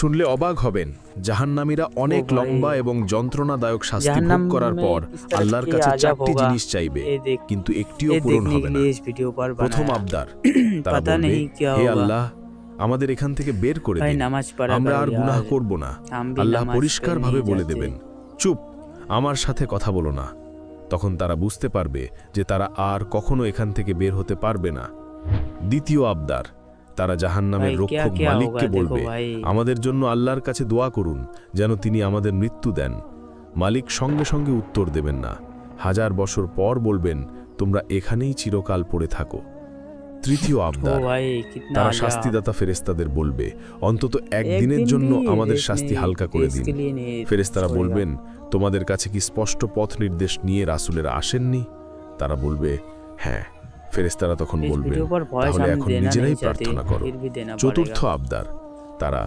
শুনলে অবাক হবেন, জাহান্নামীরা অনেক লম্বা এবং যন্ত্রণাদায়ক শাস্তি ভোগ করার পর আল্লাহর কাছে 4টি জিনিস চাইবে, কিন্তু একটিও পূরণ হবে না। প্রথম আবদার, তারা বলবে, হে আল্লাহ, আমাদের এখান থেকে বের করে দিন, আমরা আর গুনাহ করব না। আল্লাহ পরিষ্কারভাবে বলে দেবেন, চুপ, আমার সাথে কথা বলো না। তখন তারা বুঝতে পারবে যে তারা আর কখনো এখান থেকে বের হতে পারবে না। দ্বিতীয় আবদার, তারা জাহান্নামের রক্ষক মালিককে বলবে, আমাদের জন্য আল্লাহর কাছে দোয়া করুন যেন তিনি আমাদের মৃত্যু দেন। মালিক সঙ্গে সঙ্গে উত্তর দেবেন না, 1000 বছর পর বলবেন, তোমরা এখানেই চিরকাল পড়ে থাকো। তৃতীয় আবদার, তারা শাস্তিদাতা ফেরেশতাদের বলবে, অন্তত একদিনের জন্য আমাদের শাস্তি হালকা করে দিন। ফেরেশতারা বলবেন, তোমাদের কাছে কি স্পষ্ট পথ নির্দেশ নিয়ে রাসূলেরা আসেননি? তারা বলবে, হ্যাঁ। ফেরেশতারা তখন বলবেন, তাহলে এখন নিজেরাই প্রার্থনা করো। চতুর্থ আবদার, তারা